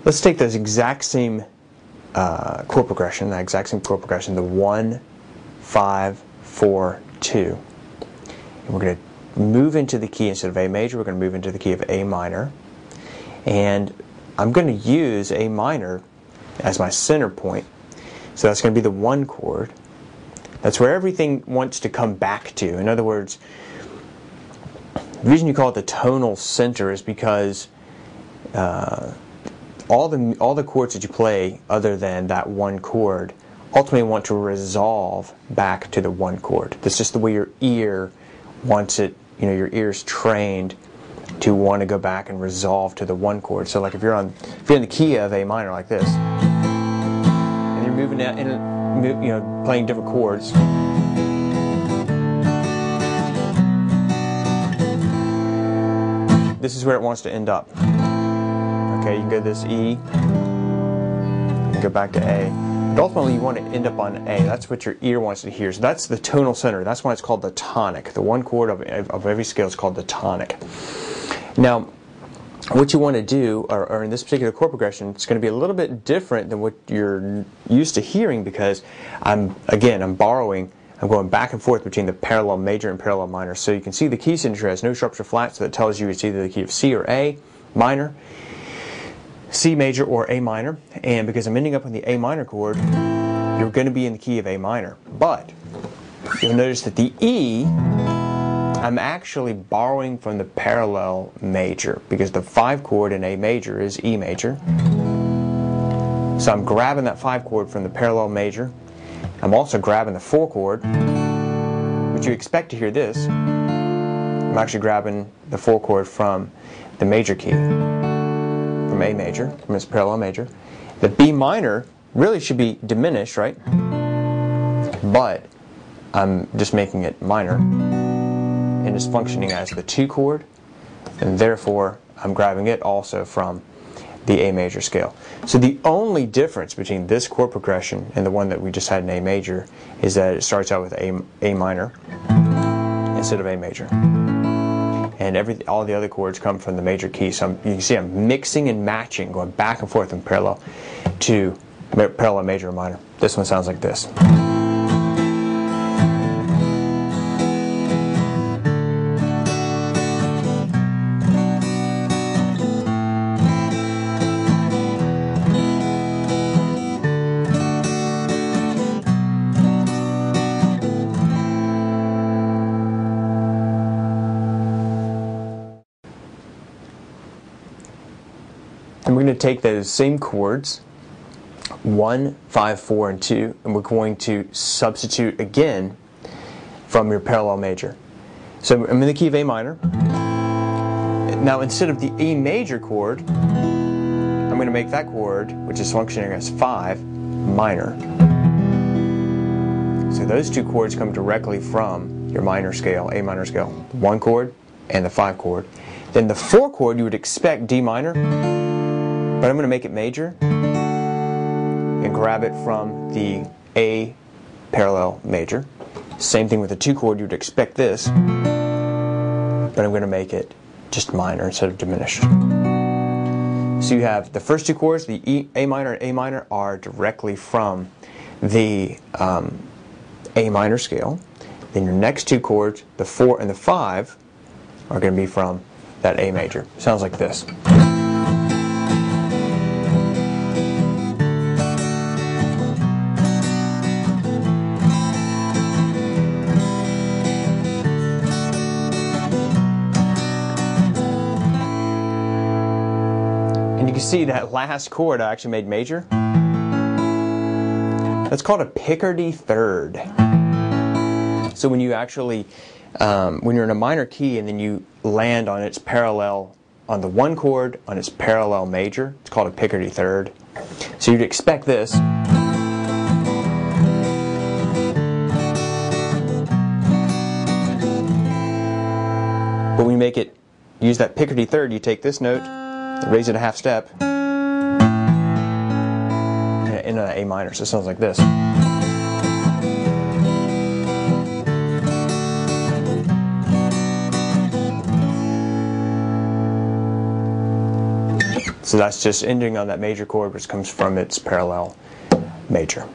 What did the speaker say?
let's take this exact same chord progression, the 1, 5, 4, 2. And we're going to move into the key instead of A major, we're going to move into the key of A minor. And I'm going to use A minor as my center point. So that's going to be the 1 chord. That's where everything wants to come back to. In other words, the reason you call it the tonal center is because all the chords that you play other than that 1 chord ultimately want to resolve back to the 1 chord. That's just the way your ear wants it. Your ear's trained to want to go back and resolve to the 1 chord. So like if you're in the key of A minor like this, and you're moving out and playing different chords, this is where it wants to end up. Okay, you can go to this E, and go back to A. But ultimately you want to end up on A. That's what your ear wants to hear. So that's the tonal center. That's why it's called the tonic. The 1 chord of every scale is called the tonic. Now, what you want to do, or in this particular chord progression, it's going to be a little bit different than what you're used to hearing, because I'm going back and forth between the parallel major and parallel minor. So you can see the key signature has no sharps or flats, so that tells you it's either the key of C or A minor, C major or A minor. And because I'm ending up on the A minor chord, you're going to be in the key of A minor. But you'll notice that the E, I'm actually borrowing from the parallel major, because the 5 chord in A major is E major. So I'm grabbing that 5 chord from the parallel major. I'm also grabbing the 4 chord, which you expect to hear this. I'm actually grabbing the 4 chord from the major key, from A major, from its parallel major. The B minor really should be diminished, right? But I'm just making it minor, and it's functioning as the 2 chord, and therefore I'm grabbing it also from the A major scale. So the only difference between this chord progression and the one that we just had in A major is that it starts out with A minor instead of A major. And all the other chords come from the major key. So you can see I'm mixing and matching, going back and forth in parallel to parallel major and minor. This one sounds like this. And we're going to take those same chords, 1, 5, 4, and 2, and we're going to substitute again from your parallel major. So I'm in the key of A minor. Now instead of the A major chord, I'm going to make that chord, which is functioning as 5, minor. So those 2 chords come directly from your minor scale, A minor scale, the 1 chord and the 5 chord. Then the 4 chord you would expect D minor, but I'm going to make it major and grab it from the A parallel major. Same thing with the 2 chord, you would expect this, but I'm going to make it just minor instead of diminished. So you have the first 2 chords, the E, A minor and A minor, are directly from the A minor scale. Then your next 2 chords, the 4 and the 5, are going to be from that A major. Sounds like this. And you can see that last chord I actually made major. That's called a Picardy third. So when you actually, when you're in a minor key and then you land on its parallel, on the 1 chord, on its parallel major, it's called a Picardy third. So you'd expect this. But when you make it, use that Picardy third, you take this note, raise it a half step, and into that A minor. So it sounds like this. So that's just ending on that major chord, which comes from its parallel major.